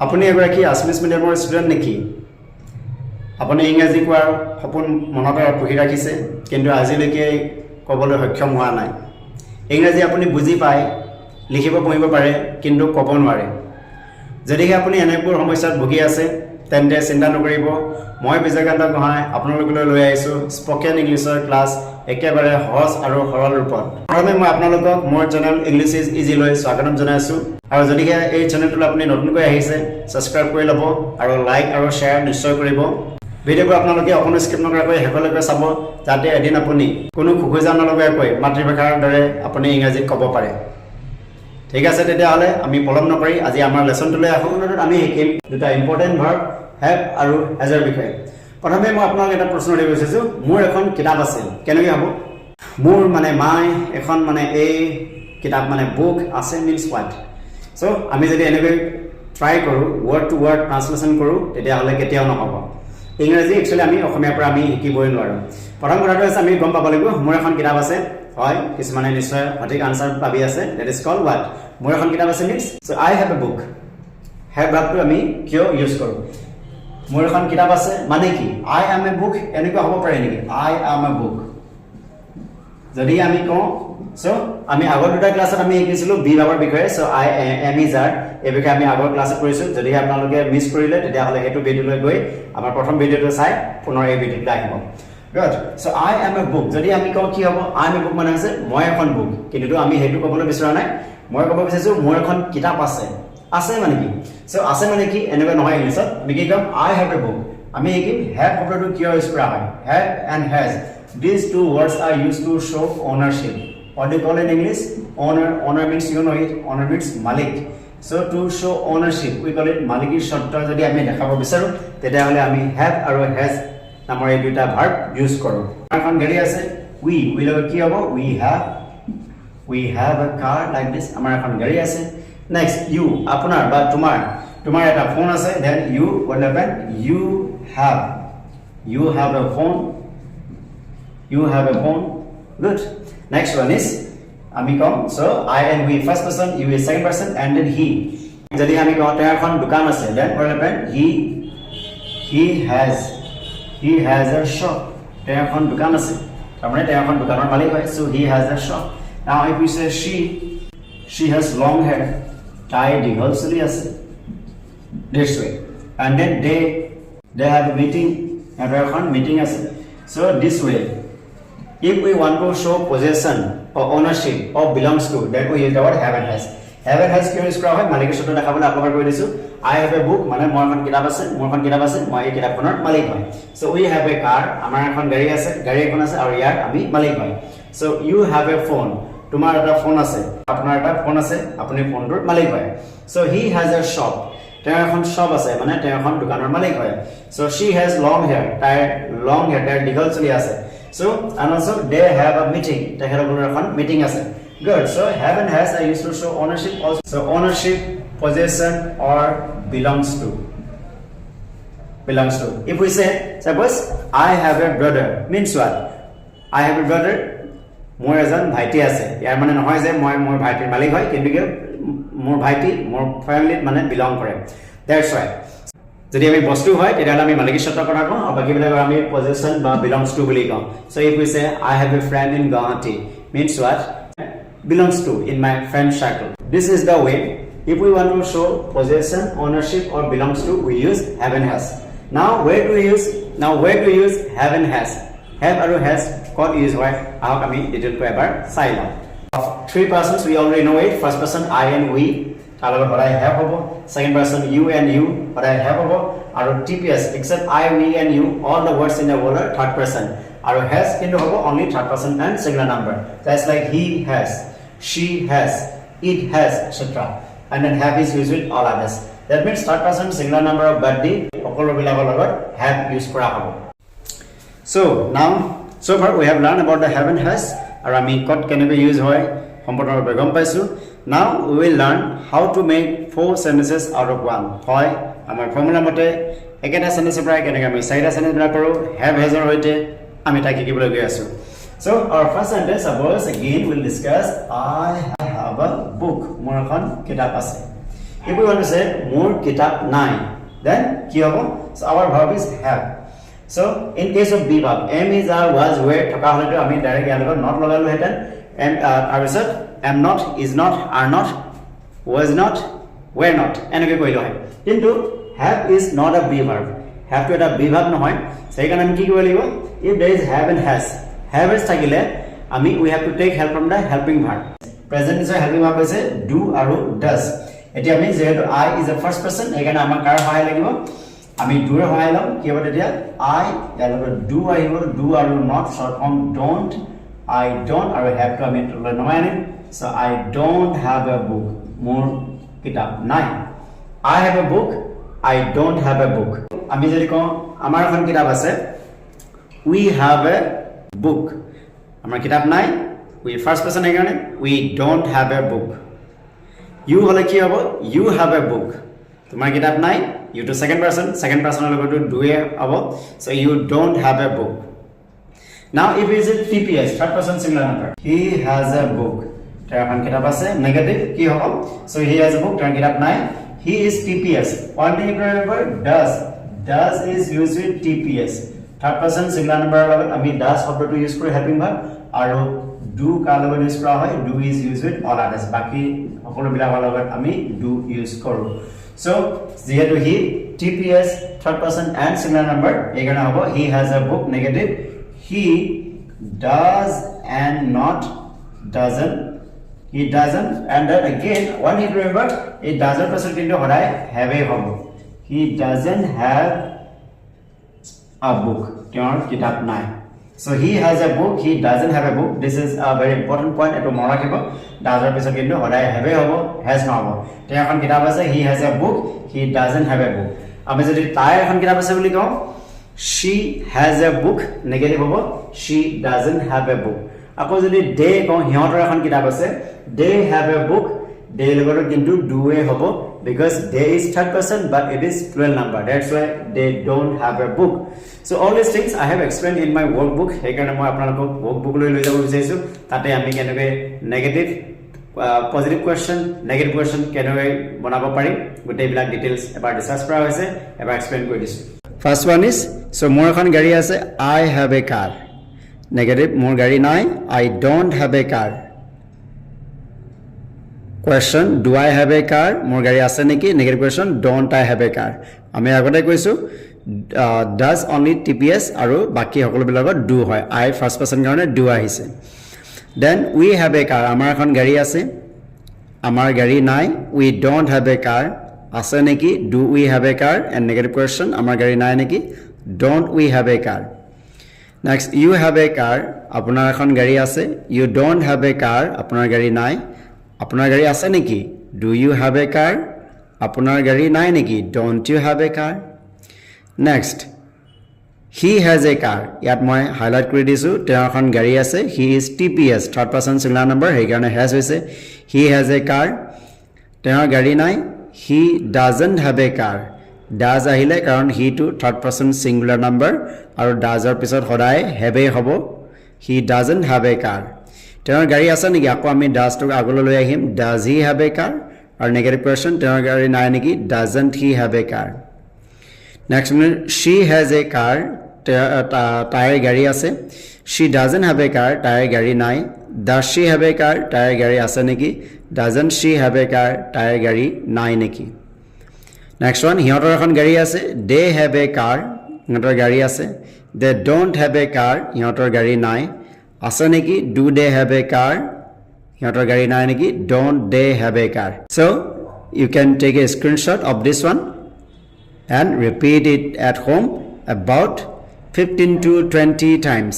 আপুনি এগৰাকী আছমিছ মিডিয়ামৰ ষ্টুডেণ্ট নেকি আপুনি ইংৰাজী কোৱাৰ সপোন মনত পুহি ৰাখিছে কিন্তু আজিলৈকে ক'বলৈ সক্ষম হোৱা নাই ইংৰাজী আপুনি বুজি পায় লিখিব পঢ়িব পাৰে কিন্তু ক'ব নোৱাৰে যদিহে আপুনি এনেবোৰ সমস্যাত ভুগি আছে তেন্তে চিন্তা নকৰিব মই বিজয়কান্ত গোহাঁই আপোনালোকলৈ লৈ আহিছো স্পকেন ইংলিছৰ ক্লাছ একেবাৰে সহজ আৰু সৰল ৰূপত প্ৰথমে মই আপোনালোকক মোৰ চেনেল ইংলিছ ইজ ইজি লৈ স্বাগতম জনাইছো আৰু যদিহে এই চেনেলটো আপুনি নতুনকৈ আহিছে সাবস্ক্ৰাইব কৰি ল'ব আৰু লাইক আৰু শ্বেয়াৰ নিশ্চয় কৰিব ভিডিঅ'টো আপোনালোকে অকণো স্কিপ নকৰাকৈ শেষলৈকে চাব যাতে এদিন আপুনি কোনো খুখুজা নলগাকৈ মাতৃভাষাৰ দৰে আপুনি ইংৰাজীত ক'ব পাৰে ঠিক আছে তেতিয়াহ'লে আমি পলম নকৰি আজি আমাৰ লেসনটোলৈ আহোঁ আমি শিকিম দুটা ইম্পৰ্টেণ্ট ভাৰ্ব হেভ আৰু হেজৰ বিষয়ে প্ৰথমে মই আপোনাক এটা প্ৰশ্ন দিব বিচাৰিছোঁ মোৰ এখন কিতাপ আছিল কেনেকৈ হ'ব মোৰ মানে মাই এখন মানে এই কিতাপ মানে বুক আছে মিন্স হোৱাট সো আমি যদি এনেকৈ ট্ৰাই কৰোঁ ৱৰ্ড টু ৱৰ্ড ট্ৰান্সলেশ্যন কৰোঁ তেতিয়াহ'লে কেতিয়াও নহ'ব ইংৰাজী একচুৱেলি আমি অসমীয়াৰ পৰা আমি শিকিবই নোৱাৰোঁ প্ৰথম কথাটো হৈছে আমি গম পাব লাগিব মোৰ এখন কিতাপ আছে হয় কিছুমানে নিশ্চয় সঠিক আনসাৰ পাবি আছে দ্যাট ইজ কল্ড হোৱাট মোৰ এখন কিতাপ আছে means so I have a book have ভাৰ্বটো আমি কিয় ইউজ কৰোঁ মোৰ এখন কিতাপ আছে মানে কি আই এম এ বুক এনেকুৱা হ'ব পাৰে নেকি আই এম এ বুক যদি আমি কওঁ সো আমি আগৰ দুটা ক্লাছত আমি শিকিছিলো বি ভাৰ্বৰ বিষয়ে so I am is R এই বিষয়ে আমি আগৰ ক্লাছত কৰিছোঁ যদি আপোনালোকে মিছ কৰিলে তেতিয়াহ'লে সেইটো ভিডিঅ'লৈ গৈ আমাৰ প্ৰথম ভিডিঅ'টো চাই পুনৰ এই ভিডিঅ'টো আহিব good so I M A book যদি আমি কওঁ কি হ'ব আই এম এ বুক মানে হৈছে মই এখন বুক কিন্তু আমি সেইটো ক'বলৈ বিচৰা নাই মই ক'ব বিচাৰিছোঁ মোৰ এখন কিতাপ আছে আছে মানে কি সো আছে মানে কি এনেকুৱা নহয় ইংলিছত আমি কি ক'ম আই হেভ এ বুক আমি শিকিম হেভ শব্দটো কিয় ইউজ কৰা হয় have and has these two words are used to show ownership what do you call in English owner means you know it owner means malik so to show ownership we call it malikir shorta jodi ami dekhabo bicharu tetihole ami have aru has namor ei duita verb use koru এখন গাড়ী আছে we লগে কি হ'ব we have a car like this আমাৰ এখন গাড়ী আছে next you আপোনাৰ বা তোমাৰ এটা ফোন আছে then you what happen you have a phone good next one is আমি কম so I and we first person you is second person and then he যদি আমি কওঁ তাৰ এখন দোকান আছে then what happen he has a shop তাৰ এখন দোকান আছে তাৰমানে তাৰ এখন দোকানৰ মালিক হয় so he has a shop now if we say she has long hair তাই দীঘল চুলি আছে this way and then they have a meeting and এখন মিটিং আছে so this way if we want to show possession or ownership or belongs to that we use the word have and has কিয় use কৰা হয় মালিকৰ শব্দ দেখাবলৈ আপোনাক কৈ দিছো I have a book মানে মোৰ এখন কিতাপ আছে মই এই কিতাপখনৰ মালিক হয় so we have a car আমাৰ এখন গাড়ী এখন আছে আৰু ইয়াৰ আমি মালিক হয় so you have a phone তোমাৰ এটা ফোন আছে আপোনাৰ এটা ফোন আছে আপুনি ফোনটোৰ মালিক হয় so he has a shop তেওঁৰ এখন shop আছে মানে তেওঁ এখন দোকানৰ মালিক হয় so she has long hair তাইৰ দীঘল চুলি আছে so and also they have a meeting তেখেতসকলৰ এখন মিটিং আছে good so have and has are used to show ownership also so ownership possession or belongs to if we say suppose I have a brother means what I have a brother মোৰ এজন ভাইটি আছে ইয়াৰ মানে নহয় যে মই মোৰ ভাইটিৰ মালিক হয় কিন্তু মোৰ ভাইটি মোৰ ফ্যামিলিত মানে বিলং কৰে that's right যদি আমি বস্তু হয় তেতিয়াহ'লে আমি মালিকী শব্দ কথা কওঁ আৰু বাকিবিলাক আমি পজেশন বা belongs to বুলি কওঁ so if we say I have a friend in Gohain means what belongs to in my friend circle this is the way if we want to show possession ownership or belongs to we use have and has now where to use have and has have aru has what is why ahok ami detail ko ebar sai lom three persons we already know it first person I and we তালগৰ হৰাই have হ'ব second person you and you হৰাই have হ'ব আৰু TPS except I we and you all the words in the word are third person আৰু has কিন্তু হ'ব only third person and singular number that's like he has she has it has etc and then have is used with all others that means third person singular number of birthday সকলো বিলাকৰ লগত have use কৰা হ'ব so far we have learned about the have and has আৰু আমি কত কেনেকৈ use হয় সম্পূৰ্ণৰূপে গম পাইছো now we will learn how to make four sentences out of one হয় আমাৰ ফৰ্মুলা মতে একেটা সেন্টেন্সৰ পৰা কেনেকৈ আমি চাৰিটা সেন্টেন্স বনা কৰো have has ৰ হৈতে আমি তাক শিকিবলৈ গৈ আছো so our first sentence suppose again we'll discuss I have a book মোৰ এখন কিতাপ আছে If we want to say মোৰ কিতাপ নাই, then কি হ'ব? So our verb is have. So in case of be verb, am is are was were থকা হলেতো আমি ডাইৰেক্ট ইয়াৰ লগত not লগালো হেতেন and তাৰপিছত am not, is not, are not, was not, were not এনেকৈ কৰিলো হয়। কিন্তু have is not a be verb. Have to এটা be verb নহয়। সেইকাৰণে আমি কি কৰিব লাগিব? If there is have and has, have is থাকিলে আমি we have to take help from the helping verb. Present tense helping verb হৈছে do আৰু does। এতিয়া আমি যেহেতু I is a first person সেইকাৰণে আমাক কাৰ সহায় লাগিব? আমি do ৰ সহায় লম। কি হ'ব তেতিয়া? I ইয়াৰ লগত do আহিব, do আৰু not short form don't, I don't আৰু have to আমি তললৈ নমাই আনিম। So I don't have a book, মোৰ কিতাপ নাই। I have a book, I don't have a book। আমি যদি কওঁ আমাৰ এখন কিতাপ আছে, we have a book, আমাৰ কিতাপ নাই, we first person সেইকাৰণে we don't have a book। You হলে কি হ'ব? You have a book, তোমাৰ কিতাপ নাই, you to second person ৰ লগতো do এ হ'ব। So you don't have a book। Now if it is TPS, third person singular number, he has a book, তাৰ এখন কিতাপ আছে, negative কি হ'ব? So he has a book, তাৰ কিতাপ নাই, he is TPS। One thing you remember, does is used with TPS, third person singular number ৰ লগত আমি does শব্দটো ইউজ কৰি helping verb আৰু do কাৰ লগত ইউজ কৰা হয়? Do is used with all others, বাকি সকলো বিলাকৰ লগত আমি do ইউজ কৰো। So যেহেতু he TPS third person and singular number এইকাৰণে হ'ব he has a book, negative, he does and not doesn't, he doesn't, and then again one thing to remember, it doesn't person কিন্তু সদায় have এ হ'ব। He doesn't have a book, তেওঁৰ কিতাপ নাই। So he has a book, he doesn't have a book, this is a very important point, এটো মনত ৰাখিব। doesৰ পিছত কিন্তু সদায় have এ হ'ব, has নহ'ব। তেওঁৰ এখন কিতাপ আছে, he has a book, he doesn't have a book। আমি যদি তাইৰ এখন কিতাপ আছে বুলি কওঁ, she has a book, negative হ'ব, she doesn't have a book। আকৌ যদি they কওঁ সিহঁতৰ এখন কিতাপ আছে, they have a book, they লগত কিন্তু do এ হ'ব, because they is third person but it is plural number, that's why they don't have a book। So all these things I have explained in my workbook, সেইকাৰণে মই আপোনালোকক workbook লৈ যাব বিচাৰিছো। তাতে আমি কেনেকৈ negative positive question, negative question কেনেকৈ বনাব পাৰিম গোটেইবিলাক ডিটেইলছ এবাৰ ডিসকাস কৰা হৈছে, এবাৰ এক্সপ্লেইন কৰি দিছো। First one is, so মোৰ এখন গাড়ী আছে, I have a car, negative, মোৰ গাড়ী নাই, I don't have a car। Question, do I have a car? মোৰ গাড়ী আছে নেকি? Negative question, don't I have a car? আমি আগতে কৈছো does only TPS আৰু বাকি সকলো বিলাকত do হয়। I first person কাৰণে do আহিছে। Then we have a car, আমাৰ এখন গাড়ী আছে, আমাৰ গাড়ী নাই, we don't have a car, আছে নেকি? Do we have a car? And negative question, আমাৰ গাড়ী নাই নেকি? Don't we have a car? Next, you have a car, আপোনাৰ এখন গাড়ী আছে, you don't have a car, আপোনাৰ গাড়ী নাই, আপোনাৰ গাড়ী আছে নেকি? Do you have a car? আপোনাৰ গাড়ী নাই নেকি? Don't you have a car? Next, he has a car, ইয়াত মই হাইলাইট কৰি দিছো, তেওঁৰ এখন গাড়ী আছে, he is TPS, third person singular number সেইকাৰণে has হৈছে, he has a car, তেওঁৰ গাড়ী নাই, he doesn't have a car, does আহিলে কাৰণ he to third person singular number আৰু doesৰ পিছত সদায় have এ হ'ব, he doesn't have a car। তেওঁৰ গাড়ী আছে নেকি? আকৌ আমি does টো আগলৈ লৈ আহিম, does he have a car? আৰু negative question, তেওঁৰ গাড়ী নাই নেকি? Doesn't he have a car? Next one, she has a car, তাইৰ গাড়ী আছে, she doesn't have a car, তাইৰ গাড়ী নাই, does she have a car? তাইৰ গাড়ী আছে নেকি? Doesn't she have a car? তাইৰ গাড়ী নাই নেকি? Next one, সিহঁতৰ এখন গাড়ী আছে, they have a car, সিহঁতৰ গাড়ী আছে, they don't have a car, সিহঁতৰ গাড়ী নাই, আছে নেকি? Do they have a car? সিহঁতৰ গাড়ী নাই নেকি? Don't they have a car? So you can take a screenshot of this one and repeat it at home about 15 to 20 times.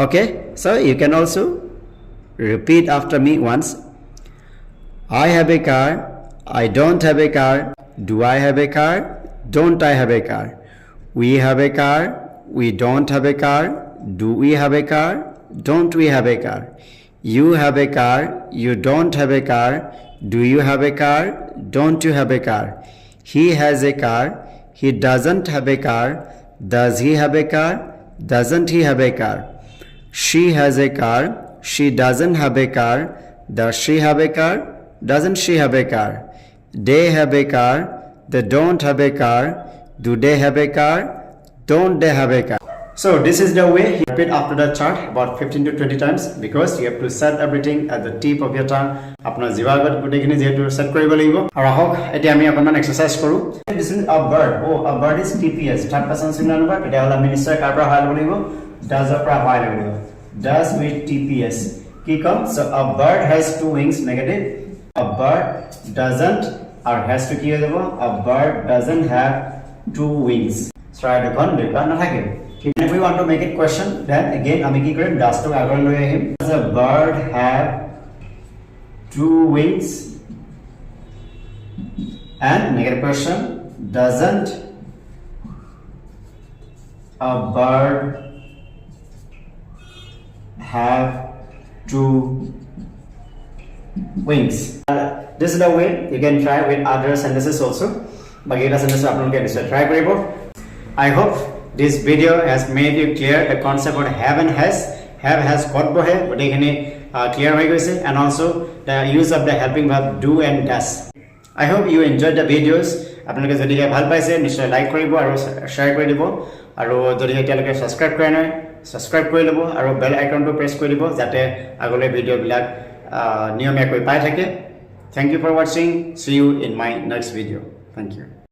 Okay, so you can also repeat after me once. I have a car, I don't have a car, do I have a car, don't I have a car, we have a car, we don't have a car, do we have a car, don't we have a car, you have a car, you don't have a car, do you have a car, don't you have a car, he has a car, he doesn't have a car, does he have a car, doesn't he have a car, she has a car, she doesn't have a car, does she have a car, doesn't she have a car, they have a car, they don't have a car, do they have a car, don't they have a car. So this is the way you repeat after the chart about 15 to 20 times because you have to set everything at the tip of your tongue. Apna jivagat gutekhini jehetu set koribo lagibo aru ahok etia ami aponman exercise koru. This is a verb. A verb is TPS, third person singular number. Etia hola ami nischay kar pora hoy lagibo, does or pora hoy lagibo. Does with TPS ki come. So a bird has two wings, negative. A bird doesn't or has to ki hobo. A bird doesn't have two wings. So I do one beka na thake. If we want to make it question, then again আমি কি কৰিম does to আগৰ লৈ আহিম. Does a bird have two wings? And negative question, doesn't a bird have two wings? This is the way you can try with other sentences also. Bagi eta sentence আপোনালোকে নিশ্চয় try কৰিব. I hope this video has made you clear the concept of have and has. Have has got bohe, but clear and also the use of the helping verb do and does. I hope you enjoyed the videos. আপোনালোকে যদি ভাল পাইছে নিশ্চয় like কৰিব আৰু share কৰি দিব আৰু যদি এতিয়ালৈকে সাবস্ক্ৰাইব কৰা নাই সাবস্ক্ৰাইব কৰি লব আৰু বেল আইকনটো প্ৰেছ কৰি দিব যাতে আগলৈ ভিডিঅ'বিলাক নিয়মীয়াকৈ পাই থাকে. Thank you for watching. See you in my next video. Thank you.